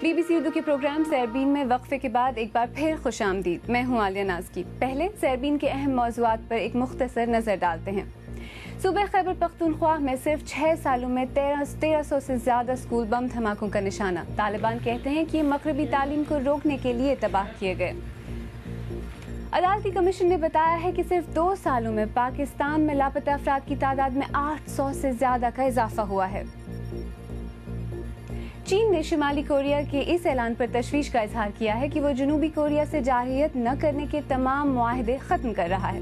BBC Urdu کے programme سیربین میں وقفے کے بعد ایک بار پھر خوش آمدید. میں ہوں عالیہ نازکی. پہلے سیربین کے اہم موضوعات پر ایک مختصر نظر ڈالتے ہیں. صوبہ خیبر پختونخوا میں صرف 6 سالوں میں 1300 سے زیادہ اسکول بم دھماکوں کا نشانہ. طالبان کہتے ہیں کہ یہ مغربی تعلیم کو روکنے کے لیے تباہ کیے گئے. عدالتی کمیشن نے بتایا ہے کہ صرف 2 سالوں میں پاکستان میں لاپتہ افراد کی تعداد میں 800 سے زیادہ کا اضافہ ہوا ہے. چین نے شمالی کوریا کے اس اعلان پر تشویش کا اظہار کیا ہے کہ وہ جنوبی کوریا سے جارحیت نہ کرنے کے تمام معاہدے ختم کر رہا ہے.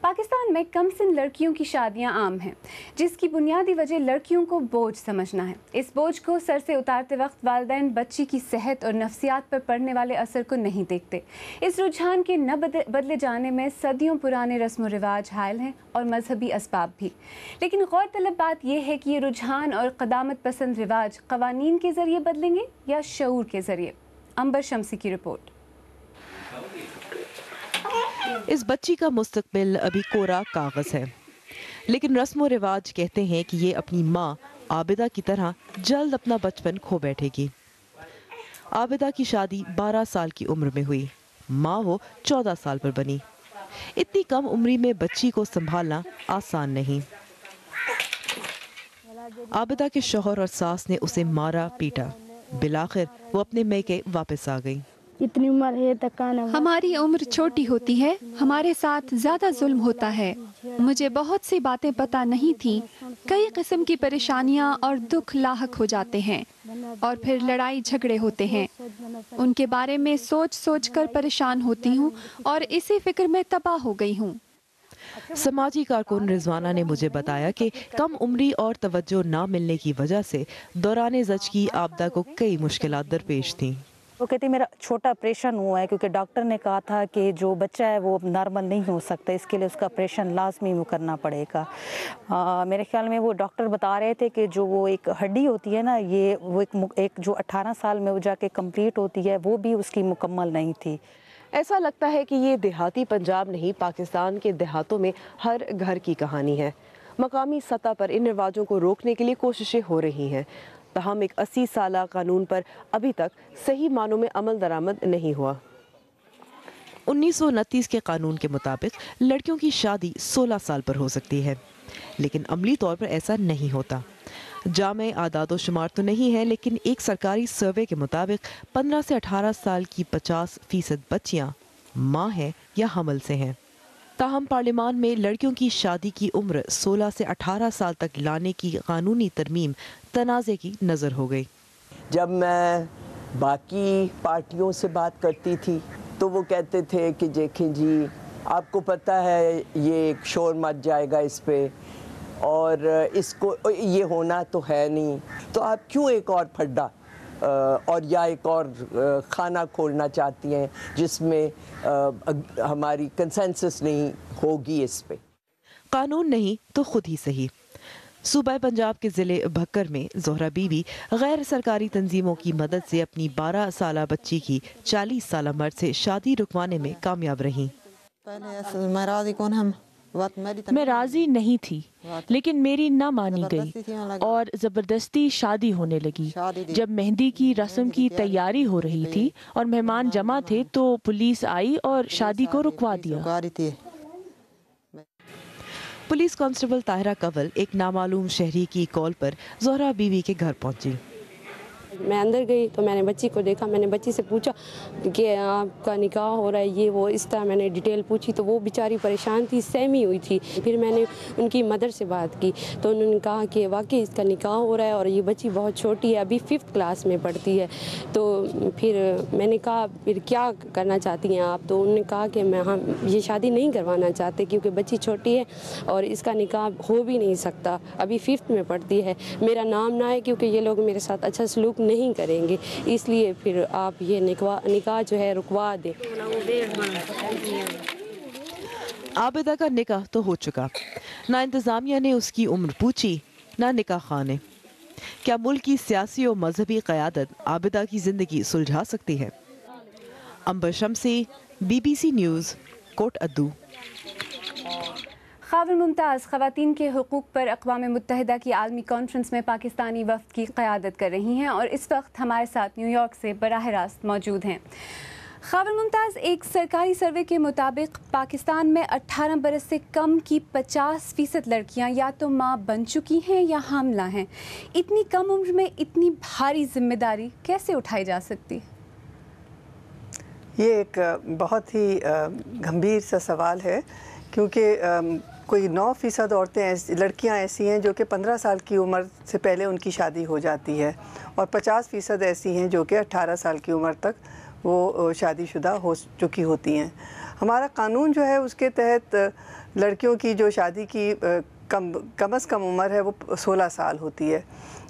پاکستان میں کم سن لڑکیوں کی شادیاں عام ہیں، جس کی بنیادی وجہ لڑکیوں کو بوجھ سمجھنا ہے. اس بوجھ کو سر سے اتارتے وقت والدین بچی کی صحت اور نفسیات پر پڑنے والے اثر کو نہیں دیکھتے. اس رجحان کے نہ بدلے جانے میں صدیوں پرانے رسم و رواج حائل ہیں اور مذہبی اسباب بھی. لیکن غور طلب بات یہ ہے کہ یہ رجحان اور قدامت پسند رواج قوانین کے ذریعے بدلیں گے یا شعور کے ذریعے. عنبر شمسی کی رپورٹ. اس بچی کا مستقبل ابھی کورا کاغذ ہے، لیکن رسم و رواج کہتے ہیں کہ یہ اپنی ماں عابدہ کی طرح جلد اپنا بچپن کھو بیٹھے گی. عابدہ کی شادی 12 سال کی عمر میں ہوئی. ماں وہ 14 سال پر بنی. اتنی کم عمری میں بچی کو سنبھالنا آسان نہیں. عابدہ کے شوہر اور ساس نے اسے مارا پیٹا. بالآخر وہ اپنے میکے واپس آ گئی. اتنی عمر ہے ہماری عمر چھوٹی ہوتی ہے، ہمارے ساتھ زیادہ ظلم ہوتا ہے. مجھے بہت سی باتیں پتہ نہیں تھیں. کئی قسم کی پریشانیاں اور دکھ لاحق ہو جاتے ہیں اور پھر لڑائی جھگڑے ہوتے ہیں. ان کے بارے میں سوچ سوچ کر پریشان ہوتی ہوں اور اسی فکر میں تباہ ہو گئی ہوں. سماجی کارکن رضوانہ نے مجھے بتایا کہ کم عمری اور توجہ نہ ملنے کی وجہ سے دوران زچگی عابدہ کو کئی مشکلات درپیش تھیں. وہ کہتی میرا چھوٹا آپریشن ہوا ہے کیونکہ ڈاکٹر نے کہا تھا کہ جو بچہ ہے وہ نارمل نہیں ہو سکتا، اس کے لیے اس کا آپریشن لازمی کرنا پڑے گا. میرے خیال میں وہ ڈاکٹر بتا رہے تھے کہ جو وہ ایک ہڈی ہوتی ہے نا، یہ وہ ایک جو 18 سال میں وہ جا کے کمپلیٹ ہوتی ہے، وہ بھی اس کی مکمل نہیں تھی. ایسا لگتا ہے کہ یہ دیہاتی پنجاب نہیں، پاکستان کے دیہاتوں میں ہر گھر کی کہانی ہے. مقامی سطح پر ان رواجوں کو روکنے کے لیے کوششیں ہو رہی ہیں، تاہم ایک 80 سالہ قانون پر ابھی تک صحیح معنوں میں عمل درآمد نہیں ہوا. 1929 کے قانون کے مطابق لڑکیوں کی شادی 16 سال پر ہو سکتی ہے، لیکن عملی طور پر ایسا نہیں ہوتا. جامع اعداد و شمار تو نہیں ہے، لیکن ایک سرکاری سروے کے مطابق 15 سے 18 سال کی 50% بچیاں ماں ہیں یا حمل سے ہیں. تاہم پارلیمان میں لڑکیوں کی شادی کی عمر 16 سے 18 سال تک لانے کی قانونی ترمیم تنازع کی نظر ہو گئی. جب میں باقی پارٹیوں سے بات کرتی تھی تو وہ کہتے تھے کہ دیکھیں جی آپ کو پتہ ہے یہ ایک شور مچ جائے گا اس پہ، اور اس کو یہ ہونا تو ہے نہیں، تو آپ کیوں ایک اور پھڈا اور یا ایک اور خانہ کھولنا چاہتی ہیں جس میں ہماری کنسنسس نہیں ہوگی اس پہ. قانون نہیں تو خود ہی صحیح. صوبہ پنجاب کے ضلع بھکر میں زہرہ بی بی غیر سرکاری تنظیموں کی مدد سے اپنی 12 سالہ بچی کی 40 سالہ مرد سے شادی رکوانے میں کامیاب رہیں. میں راضی نہیں تھی، لیکن میری نہ مانی گئی اور زبردستی شادی ہونے لگی. جب مہندی کی رسم کی تیاری ہو رہی تھی اور مہمان جمع تھے تو پولیس آئی اور شادی کو رکوا دیا. پولیس کانسٹیبل طاہرہ کنول ایک نامعلوم شہری کی کال پر زہرہ بی بی کے گھر پہنچی. میں اندر گئی تو میں نے بچی کو دیکھا. میں نے بچی سے پوچھا کہ آپ کا نکاح ہو رہا ہے، یہ وہ اس طرح میں نے ڈیٹیل پوچھی تو وہ بیچاری پریشان تھی، سہمی ہوئی تھی. پھر میں نے ان کی مدر سے بات کی تو انہوں نے کہا کہ واقعی اس کا نکاح ہو رہا ہے اور یہ بچی بہت چھوٹی ہے، ابھی 5th کلاس میں پڑھتی ہے. تو پھر میں نے کہا پھر کیا کرنا چاہتی ہیں آپ؟ تو انہوں نے کہا کہ ہم یہ شادی نہیں کروانا چاہتے کیونکہ بچی چھوٹی ہے اور اس کا نکاح ہو بھی نہیں سکتا، ابھی 5th میں پڑھتی ہے. میرا نام نہ ہے کیونکہ یہ لوگ میرے ساتھ اچھا سلوک نہیں کریں گے، اس لیے پھر آپ یہ نکاح جو ہے رکوا دیں. عابدہ کا نکاح تو ہو چکا، نہ انتظامیہ نے اس کی عمر پوچھی نہ نکاح خاں نے. کیا ملک کی سیاسی و مذہبی قیادت عابدہ کی زندگی سلجھا سکتی ہے؟ عنبر شمسی، BBC نیوز، کوٹ ادو. خاور ممتاز خواتین کے حقوق پر اقوام متحدہ کی عالمی کانفرنس میں پاکستانی وفد کی قیادت کر رہی ہیں اور اس وقت ہمارے ساتھ نیو یارک سے براہ راست موجود ہیں. خاور ممتاز، ایک سرکاری سروے کے مطابق پاکستان میں 18 برس سے کم کی 50% لڑکیاں یا تو ماں بن چکی ہیں یا حاملہ ہیں. اتنی کم عمر میں اتنی بھاری ذمہ داری کیسے اٹھائی جا سکتی؟ یہ ایک بہت ہی گمبھیر سا سوال ہے، کیونکہ کوئی 9% عورتیں لڑکیاں ایسی ہیں جو کہ 15 سال کی عمر سے پہلے ان کی شادی ہو جاتی ہے، اور 50% ایسی ہیں جو کہ 18 سال کی عمر تک وہ شادی شدہ ہو چکی ہوتی ہیں. ہمارا قانون جو ہے اس کے تحت لڑکیوں کی جو شادی کی کم از کم عمر ہے وہ 16 سال ہوتی ہے،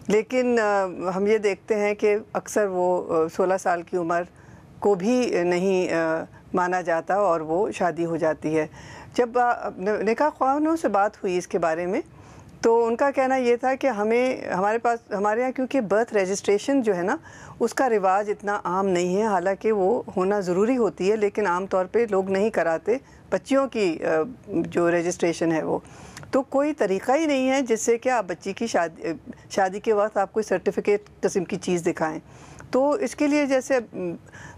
لیکن ہم یہ دیکھتے ہیں کہ اکثر وہ 16 سال کی عمر کو بھی نہیں مانا جاتا اور وہ شادی ہو جاتی ہے. جب نکاح خوانوں سے بات ہوئی اس کے بارے میں تو ان کا کہنا یہ تھا کہ ہمارے یہاں کیونکہ برتھ رجسٹریشن جو ہے نا اس کا رواج اتنا عام نہیں ہے، حالانکہ وہ ہونا ضروری ہوتی ہے لیکن عام طور پہ لوگ نہیں کراتے بچیوں کی جو رجسٹریشن ہے وہ. تو کوئی طریقہ ہی نہیں ہے جس سے کہ آپ بچی کی شادی کے وقت آپ کوئی سرٹیفکیٹ قسم کی چیز دکھائیں. تو اس کے لیے جیسے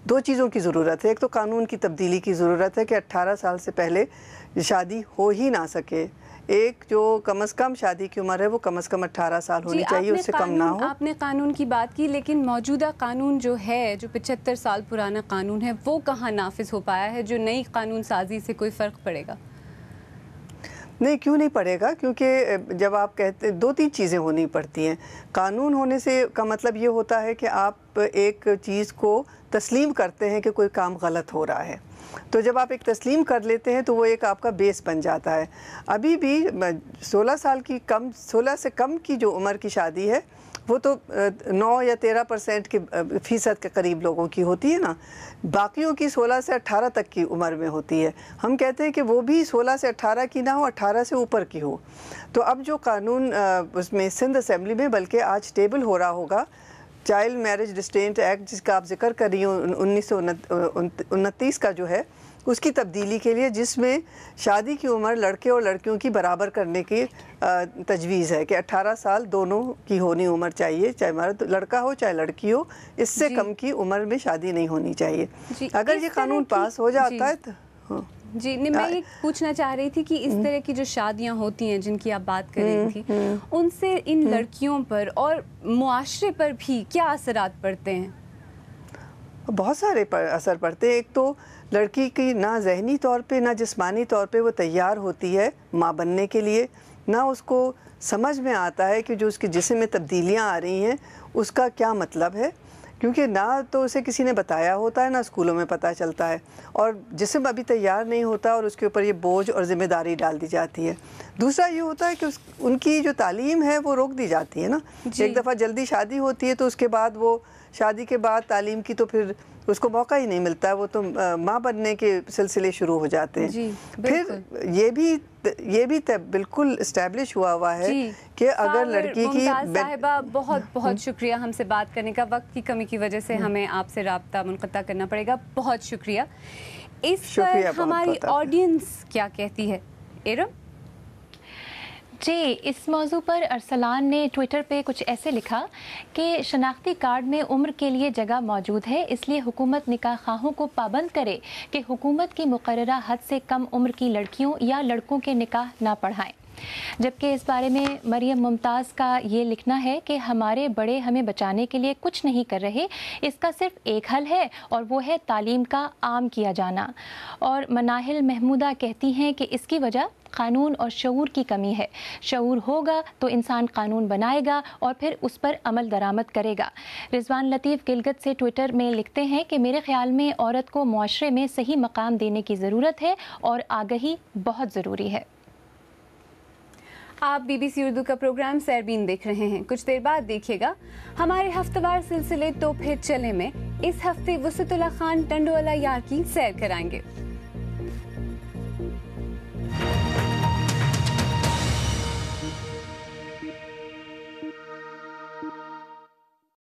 2 چیزوں کی ضرورت ہے. ایک تو قانون کی تبدیلی کی ضرورت ہے کہ 18 سال سے پہلے شادی ہو ہی نہ سکے. ایک جو کم از کم شادی کی عمر ہے وہ کم از کم 18 سال ہونی چاہیے، اس سے کم نہ ہو. آپ نے قانون کی بات کی، لیکن موجودہ قانون جو ہے، جو 75 سال پرانا قانون ہے، وہ کہاں نافذ ہو پایا ہے؟ جو نئی قانون سازی سے کوئی فرق پڑے گا؟ نہیں، کیوں نہیں پڑے گا؟ کیونکہ جب آپ کہتے 2-3 چیزیں ہونی پڑتی ہیں. قانون ہونے سے کا مطلب یہ ہوتا ہے کہ آپ ایک چیز کو تسلیم کرتے ہیں کہ کوئی کام غلط ہو رہا ہے. تو جب آپ ایک تسلیم کر لیتے ہیں تو وہ ایک آپ کا بیس بن جاتا ہے. ابھی بھی 16 سے کم کی جو عمر کی شادی ہے وہ تو 9 یا 13% کے فیصد کے قریب لوگوں کی ہوتی ہے نا. باقیوں کی 16 سے 18 تک کی عمر میں ہوتی ہے. ہم کہتے ہیں کہ وہ بھی 16 سے 18 کی نہ ہو، 18 سے اوپر کی ہو. تو اب جو قانون اس میں سندھ اسمبلی میں بلکہ آج ٹیبل ہو رہا ہوگا، چائلڈ میرج ریسٹرینٹ ایکٹ جس کا آپ ذکر کر رہی ہوں 1929 کا جو ہے، اس کی تبدیلی کے لیے، جس میں شادی کی عمر لڑکے اور لڑکیوں کی برابر کرنے کی تجویز ہے کہ 18 سال دونوں کی ہونی عمر چاہیے، چاہے مرد لڑکا ہو چاہے لڑکی ہو. اس سے کم کی عمر میں شادی نہیں ہونی چاہیے. اگر یہ قانون پاس ہو جاتا ہے تو جی میں یہ پوچھنا چاہ رہی تھی کہ اس طرح کی جو شادیاں ہوتی ہیں جن کی آپ بات کر رہی تھی، ان سے ان لڑکیوں پر اور معاشرے پر بھی کیا اثرات پڑتے ہیں؟ بہت سارے اثر پڑتے ہیں. ایک تو لڑکی کی نہ ذہنی طور پہ نہ جسمانی طور پہ وہ تیار ہوتی ہے ماں بننے کے لیے، نہ اس کو سمجھ میں آتا ہے کہ جو اس کے جسم میں تبدیلیاں آ رہی ہیں اس کا کیا مطلب ہے، کیونکہ نہ تو اسے کسی نے بتایا ہوتا ہے، نہ اسکولوں میں پتہ چلتا ہے، اور جسم ابھی تیار نہیں ہوتا اور اس کے اوپر یہ بوجھ اور ذمہ داری ڈال دی جاتی ہے. دوسرا یہ ہوتا ہے کہ ان کی جو تعلیم ہے وہ روک دی جاتی ہے نا. ایک دفعہ جلدی شادی ہوتی ہے تو اس کے بعد وہ شادی کے بعد تعلیم کی تو پھر اس کو موقع ہی نہیں ملتا ہے، وہ تو ماں بننے کے سلسلے شروع ہو جاتے ہیں. پھر یہ بھی بالکل اسٹیبلش ہوا ہے کہ اگر لڑکی کی صاحبہ بہت بہت شکریہ ہم سے بات کرنے کا. وقت کی کمی کی وجہ سے ہمیں آپ سے رابطہ منقطع کرنا پڑے گا. بہت شکریہ. اس پر ہماری آڈینس کیا کہتی ہے؟ ایرم جی، اس موضوع پر ارسلان نے ٹویٹر پہ کچھ ایسے لکھا کہ شناختی کارڈ میں عمر کے لیے جگہ موجود ہے، اس لیے حکومت نکاح خواہوں کو پابند کرے کہ حکومت کی مقررہ حد سے کم عمر کی لڑکیوں یا لڑکوں کے نکاح نہ پڑھائیں. جبکہ اس بارے میں مریم ممتاز کا یہ لکھنا ہے کہ ہمارے بڑے ہمیں بچانے کے لیے کچھ نہیں کر رہے، اس کا صرف ایک حل ہے اور وہ ہے تعلیم کا عام کیا جانا. اور مناہل محمودہ کہتی ہیں کہ اس کی وجہ قانون اور شعور کی کمی ہے. شعور ہوگا تو انسان قانون بنائے گا اور پھر اس پر عمل درآمد کرے گا. رضوان لطیف گلگت سے ٹویٹر میں لکھتے ہیں کہ میرے خیال میں عورت کو معاشرے میں صحیح مقام دینے کی ضرورت ہے اور آگہی بہت ضروری ہے. آپ BBC اردو کا پروگرام سیربین دیکھ رہے ہیں. کچھ دیر بعد دیکھیے گا ہمارے ہفتہ وار سلسلے تو پھر چلے میں اس ہفتے وسعت اللہ خان ٹنڈو والا یار کی سیر کرائیں گے.